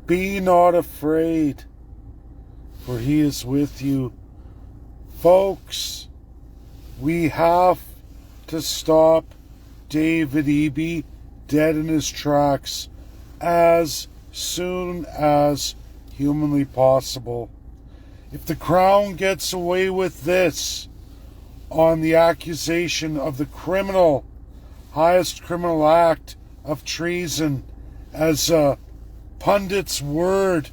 Be not afraid, for he is with you. Folks, we have to stop David Eby dead in his tracks as soon as humanly possible. If the Crown gets away with this on the accusation of the criminal, highest criminal act of treason as a pundit's word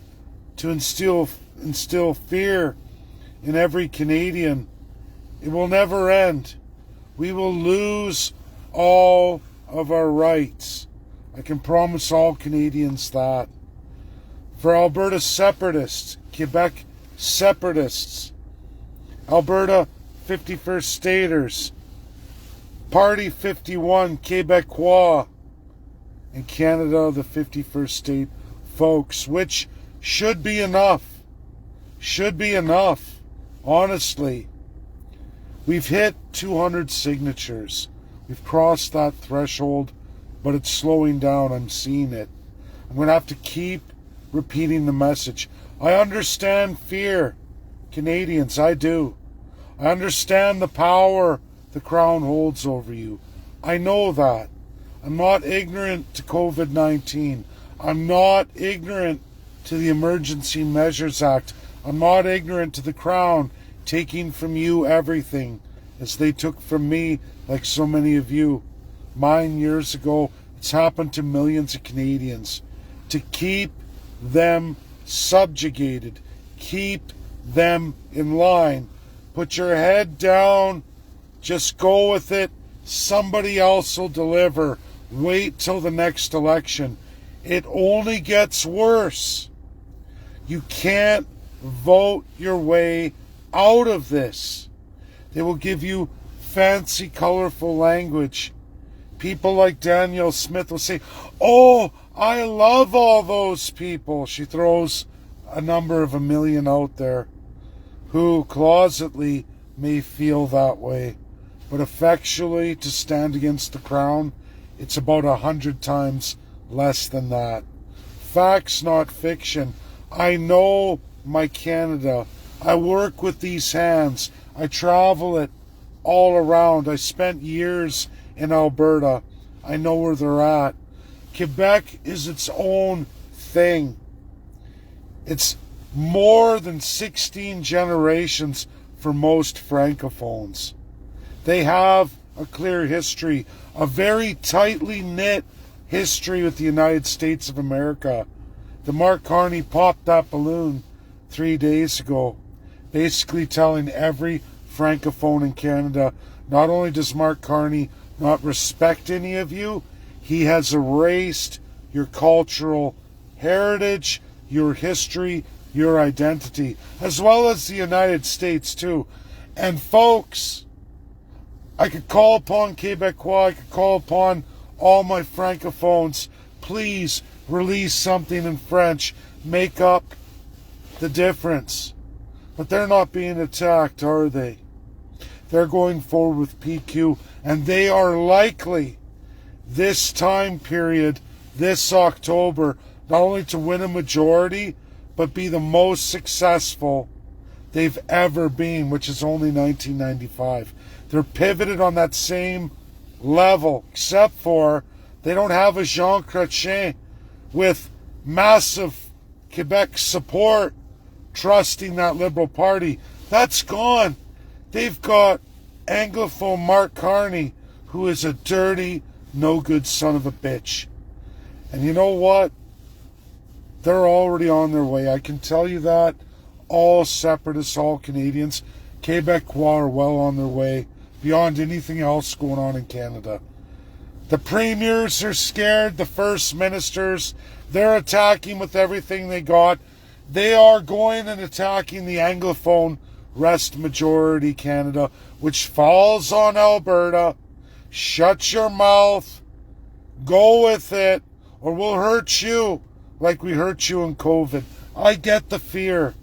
to instill fear in every Canadian, it will never end. We will lose all of our rights. I can promise all Canadians that. For Alberta separatists, Quebec separatists, Alberta 51st Staters, Party 51 Québécois, and Canada, the 51st state folks, which should be enough. Should be enough, honestly. We've hit 200 signatures. We've crossed that threshold, but it's slowing down. I'm seeing it. I'm going to have to keep repeating the message. I understand fear, Canadians, I do. I understand the power the Crown holds over you. I know that. I'm not ignorant to COVID-19. I'm not ignorant to the Emergency Measures Act. I'm not ignorant to the Crown taking from you everything, as they took from me, like so many of you. Mine years ago. It's happened to millions of Canadians. To keep them subjugated, keep them in line. Put your head down, just go with it. Somebody else will deliver. Wait till the next election. It only gets worse. You can't vote your way out of this. They will give you fancy, colorful language. People like Danielle Smith will say, "Oh, I love all those people." She throws a number of 1,000,000 out there who closetly may feel that way. But effectually, to stand against the Crown, it's about 100 times less than that. Facts, not fiction. I know my Canada. I work with these hands. I travel it all around. I spent years in Alberta. I know where they're at. Quebec is its own thing. It's more than 16 generations for most Francophones. They have a clear history, a very tightly knit history with the United States of America. The Mark Carney popped that balloon 3 days ago, basically telling every Francophone in Canada, not only does Mark Carney not respect any of you, he has erased your cultural heritage, your history, your identity, as well as the United States too. And folks, I could call upon Québécois, I could call upon all my Francophones, please release something in French, make up the difference. But they're not being attacked, are they? They're going forward with PQ, and they are likely this time period, this October, not only to win a majority, but be the most successful they've ever been, which is only 1995. They're pivoted on that same level, except for they don't have a Jean Chrétien with massive Quebec support trusting that Liberal Party. That's gone. They've got Anglophone Mark Carney, who is a dirty, no-good son of a bitch. And you know what? They're already on their way. I can tell you that. All separatists, all Canadians, Québécois are well on their way, beyond anything else going on in Canada. The premiers are scared, the first ministers, they're attacking with everything they got. They are going and attacking the Anglophone rest majority Canada, which falls on Alberta. Shut your mouth, go with it, or we'll hurt you like we hurt you in COVID. I get the fear.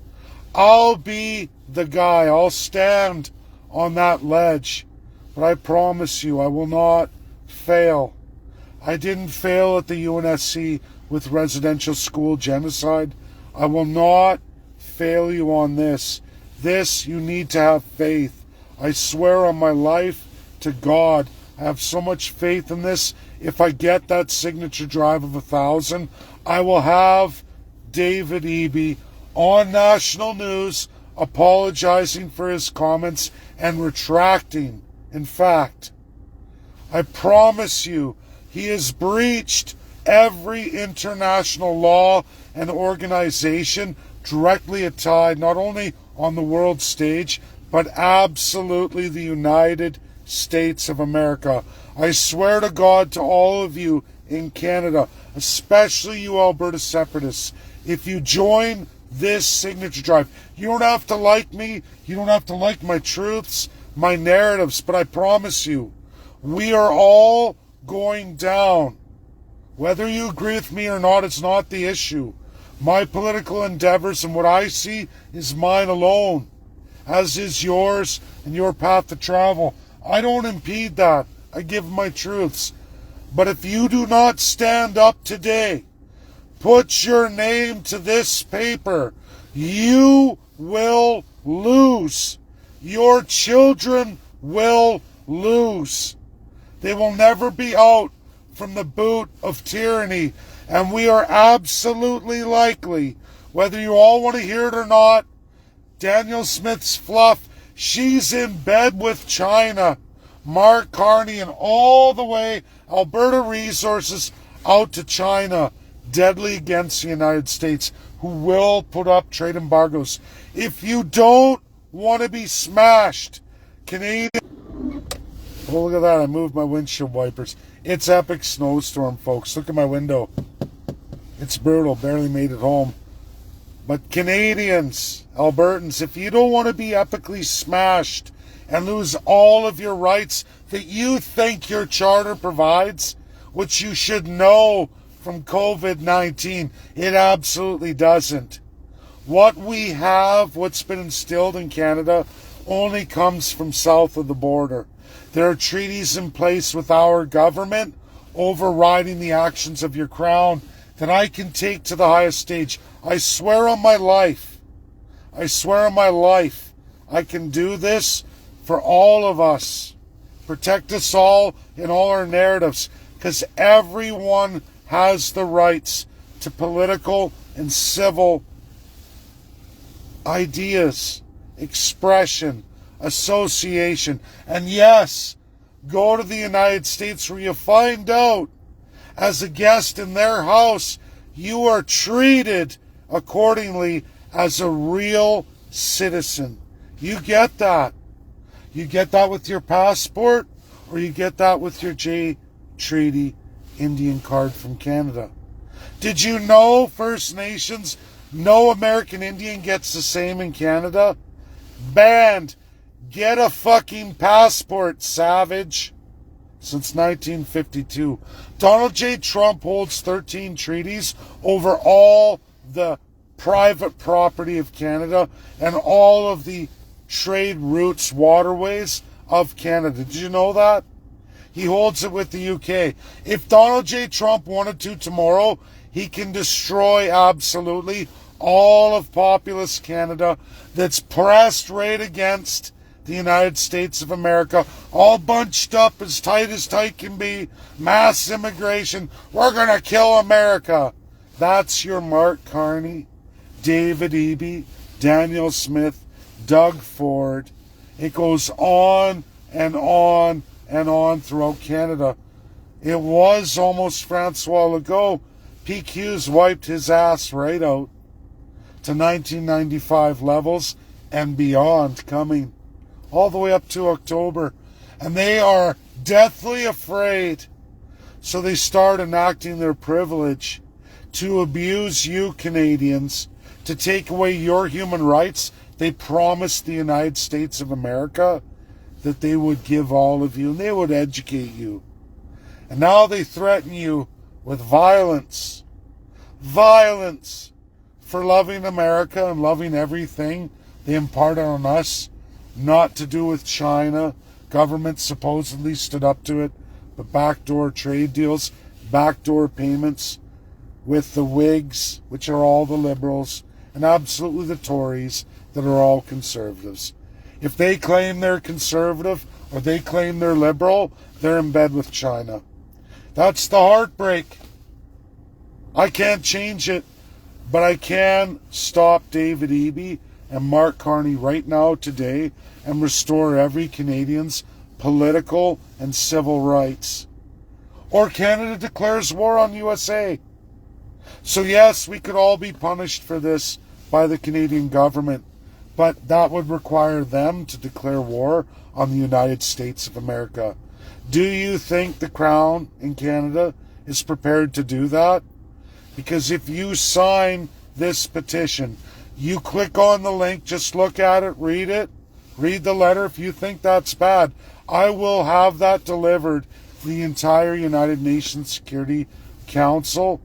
I'll be the guy. I'll stand on that ledge. But I promise you, I will not fail. I didn't fail at the UNSC with residential school genocide. I will not fail you on this. This, you need to have faith. I swear on my life to God, I have so much faith in this. If I get that signature drive of 1,000, I will have David Eby on national news apologizing for his comments and retracting. In fact, I promise you, he has breached every international law and organization directly tied not only on the world stage, but absolutely the United States of America. I swear to God, to all of you in Canada, especially you Alberta separatists, if you join this signature drive, you don't have to like me, you don't have to like my truths, my narratives, but I promise you, we are all going down. Whether you agree with me or not, it's not the issue. My political endeavors and what I see is mine alone, as is yours and your path to travel. I don't impede that. I give my truths. But if you do not stand up today, put your name to this paper, you will lose. Your children will lose. They will never be out from the boot of tyranny. And we are absolutely likely, whether you all want to hear it or not, Danielle Smith's fluff, she's in bed with China. Mark Carney and all the way Alberta Resources out to China, deadly against the United States, who will put up trade embargoes. If you don't want to be smashed, Canadian... Oh, look at that, I moved my windshield wipers. It's epic snowstorm, folks. Look at my window. It's brutal, barely made it home. But Canadians, Albertans, if you don't want to be epically smashed and lose all of your rights that you think your charter provides, which you should know from COVID-19, it absolutely doesn't. What we have, what's been instilled in Canada, only comes from south of the border. There are treaties in place with our government overriding the actions of your crown that I can take to the highest stage. I swear on my life. I swear on my life. I can do this for all of us. Protect us all in all our narratives, because everyone has the rights to political and civil ideas, expression, association. And yes, go to the United States where you find out as a guest in their house, you are treated accordingly as a real citizen. You get that. You get that with your passport, or you get that with your J Treaty Indian card from Canada. Did you know, First Nations, no American Indian gets the same in Canada? Banned. Get a fucking passport, savage. Since 1952. Donald J. Trump holds 13 treaties over all the private property of Canada and all of the trade routes, waterways of Canada. Did you know that? He holds it with the UK. If Donald J. Trump wanted to tomorrow, he can destroy absolutely all of populous Canada that's pressed right against the United States of America, all bunched up as tight can be, mass immigration, we're going to kill America. That's your Mark Carney, David Eby, Danielle Smith, Doug Ford. It goes on and on and on throughout Canada. It was almost Francois Legault. PQ's wiped his ass right out to 1995 levels and beyond coming. All the way up to October. And they are deathly afraid. So they start enacting their privilege to abuse you Canadians, to take away your human rights. They promised the United States of America that they would give all of you and they would educate you. And now they threaten you with violence. Violence for loving America and loving everything they imparted on us. Not to do with China. Government supposedly stood up to it. But backdoor trade deals, backdoor payments. with the Whigs, which are all the liberals, and absolutely the Tories, that are all conservatives. If they claim they're conservative or they claim they're liberal, they're in bed with China. That's the heartbreak. I can't change it, but I can stop David Eby and Mark Carney right now, today, and restore every Canadian's political and civil rights. Or Canada declares war on USA. So yes, we could all be punished for this by the Canadian government, but that would require them to declare war on the United States of America. Do you think the Crown in Canada is prepared to do that? Because if you sign this petition, you click on the link, just look at it, read the letter. If you think that's bad, I will have that delivered to the entire United Nations Security Council,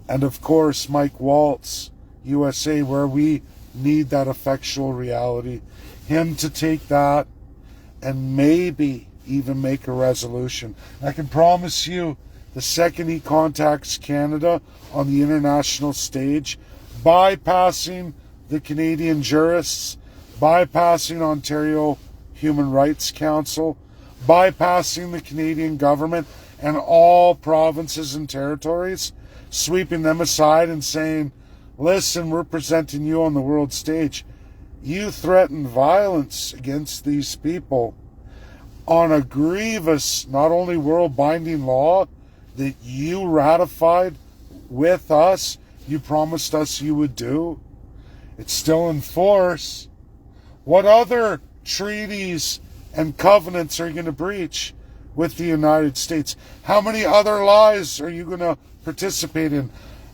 and of course Mike Waltz, USA, where we need that effectual reality, him to take that and maybe even make a resolution. I can promise you, the second he contacts Canada on the international stage, bypassing the Canadian jurists, bypassing Ontario Human Rights Council, bypassing the Canadian government and all provinces and territories, sweeping them aside and saying, listen, we're presenting you on the world stage. You threaten violence against these people on a grievous, not only world-binding law that you ratified with us, you promised us you would do. It's still in force. What other treaties and covenants are you going to breach with the United States? How many other lies are you going to participate in?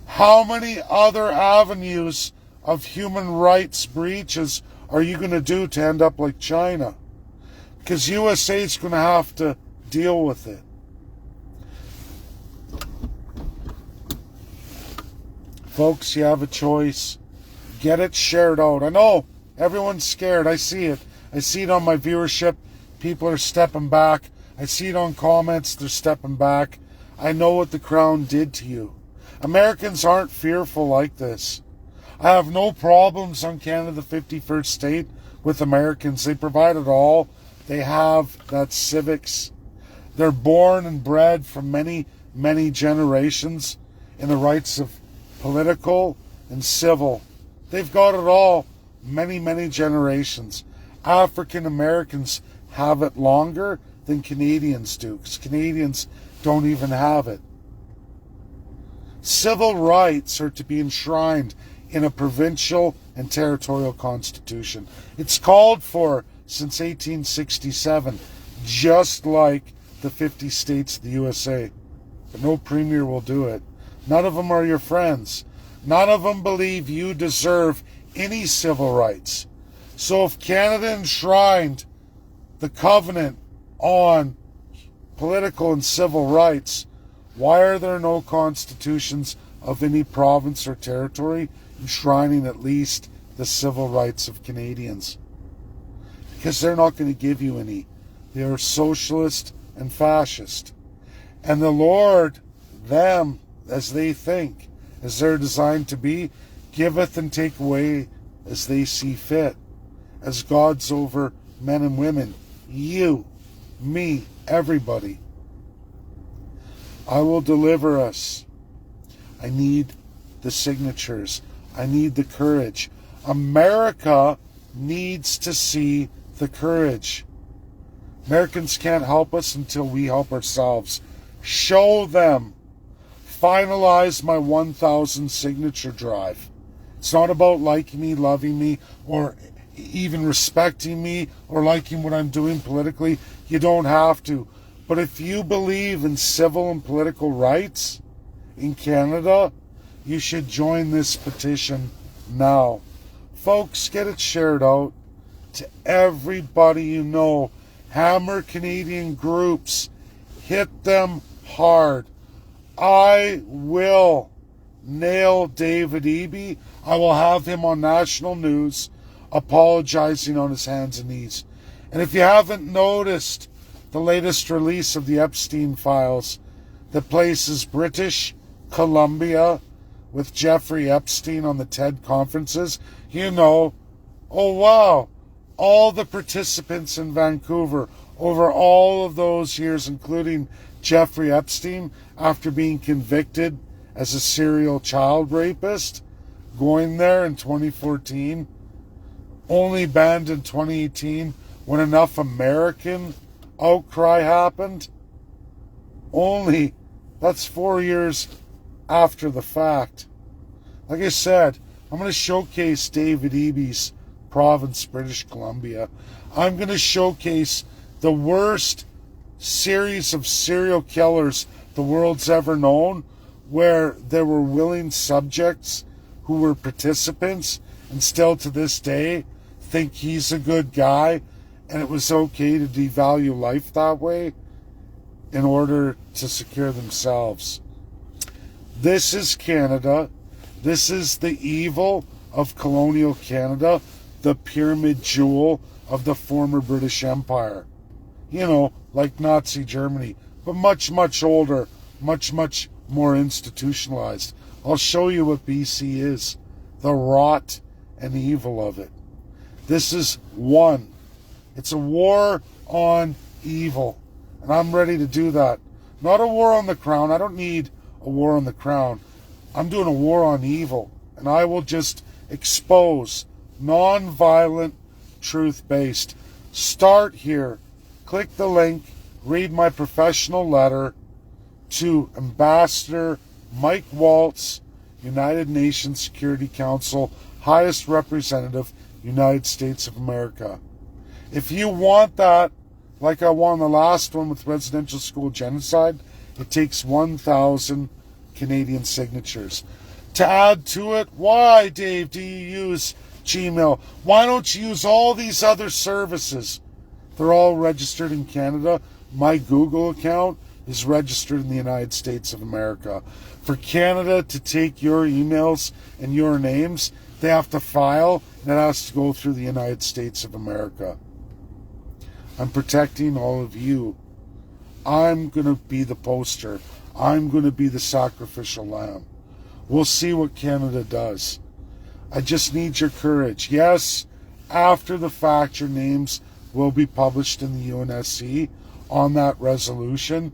How many other avenues of human rights breaches are you going to do to end up like China? Because USA is going to have to deal with it. Folks, you have a choice. Get it shared out. I know everyone's scared. I see it. I see it on my viewership. People are stepping back. I see it on comments. They're stepping back. I know what the Crown did to you. Americans aren't fearful like this. I have no problems on Canada, the 51st state, with Americans. They provide it all. They have that civics. They're born and bred from many, many generations in the rights of political and civil. They've got it all. Many, many generations. African Americans have it longer than Canadians do, because Canadians don't even have it. Civil rights are to be enshrined in a provincial and territorial constitution. It's called for since 1867, just like the 50 states of the USA. But no premier will do it. None of them are your friends. None of them believe you deserve any civil rights. So if Canada enshrined the covenant on political and civil rights, why are there no constitutions of any province or territory enshrining at least the civil rights of Canadians? Because they're not going to give you any. They are socialist and fascist. And the Lord, them, as they think, as they're designed to be, giveth and take away as they see fit, as gods over men and women, you, me, everybody. I will deliver us. I need the signatures. I need the courage. America needs to see the courage. Americans can't help us until we help ourselves. Show them. Finalize my 1,000 signature drive. It's not about liking me, loving me, or even respecting me, or liking what I'm doing politically. You don't have to. But if you believe in civil and political rights in Canada, you should join this petition now. Folks, get it shared out to everybody you know. Hammer Canadian groups. Hit them hard. I will nail David Eby. I will have him on national news apologizing on his hands and knees. And if you haven't noticed the latest release of the Epstein files that places British Columbia with Jeffrey Epstein on the TED conferences, oh wow, all the participants in Vancouver over all of those years, including Jeffrey Epstein, after being convicted as a serial child rapist, going there in 2014, only banned in 2018 when enough American outcry happened. That's 4 years after the fact. Like I said, I'm going to showcase David Eby's province, British Columbia. I'm going to showcase the worst series of serial killers the world's ever known, where there were willing subjects who were participants and still to this day think he's a good guy, and it was okay to devalue life that way in order to secure themselves. This is Canada. This is the evil of colonial Canada, the pyramid jewel of the former British Empire. Like Nazi Germany, but much, much older, much, much more institutionalized. I'll show you what BC is, the rot and evil of it. This is one. It's a war on evil, and I'm ready to do that. Not a war on the crown. I don't need a war on the crown. I'm doing a war on evil, and I will just expose non-violent, truth-based. Start here. Click the link, read my professional letter to Ambassador Mike Waltz, United Nations Security Council, highest representative, United States of America. If you want that, like I won the last one with residential school genocide, it takes 1,000 Canadian signatures. To add to it, why, Dave, do you use Gmail? Why don't you use all these other services? They're all registered in Canada. My Google account is registered in the United States of America. For Canada to take your emails and your names, they have to file, and it has to go through the United States of America. I'm protecting all of you. I'm going to be the poster. I'm going to be the sacrificial lamb. We'll see what Canada does. I just need your courage. Yes, after the fact, your names will be published in the UNSC on that resolution.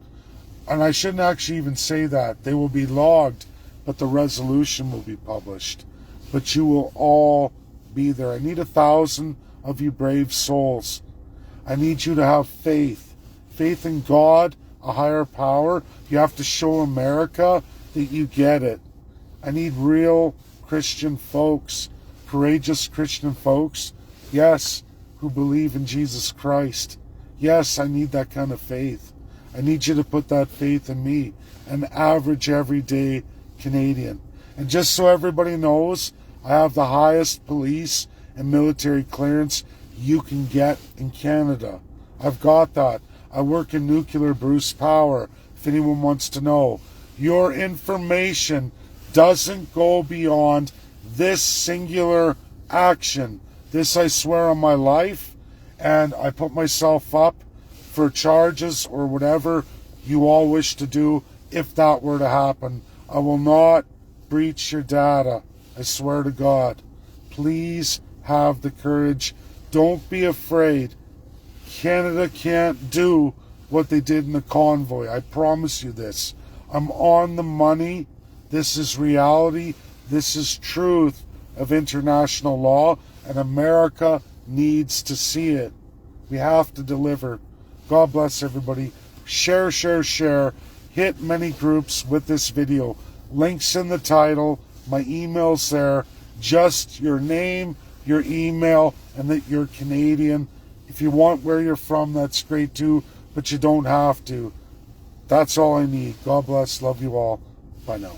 And I shouldn't actually even say that. They will be logged, but the resolution will be published. But you will all be there. I need 1,000 of you brave souls. I need you to have faith. Faith in God, a higher power. You have to show America that you get it. I need real Christian folks, courageous Christian folks, yes, who believe in Jesus Christ. Yes, I need that kind of faith. I need you to put that faith in me, an average everyday Canadian. And just so everybody knows, I have the highest police and military clearance you can get in Canada. I've got that. I work in nuclear Bruce Power, if anyone wants to know. Your information doesn't go beyond this singular action. This I swear on my life, and I put myself up for charges or whatever you all wish to do if that were to happen. I will not breach your data. I swear to God. Please have the courage. Don't be afraid. Canada can't do what they did in the convoy. I promise you this. I'm on the money. This is reality. This is truth of international law, and America needs to see it. We have to deliver. God bless everybody. Share, share, share. Hit many groups with this video. Links in the title. My email's there. Just your name, your email, and that you're Canadian. If you want where you're from, that's great too, but you don't have to. That's all I need. God bless. Love you all. Bye now.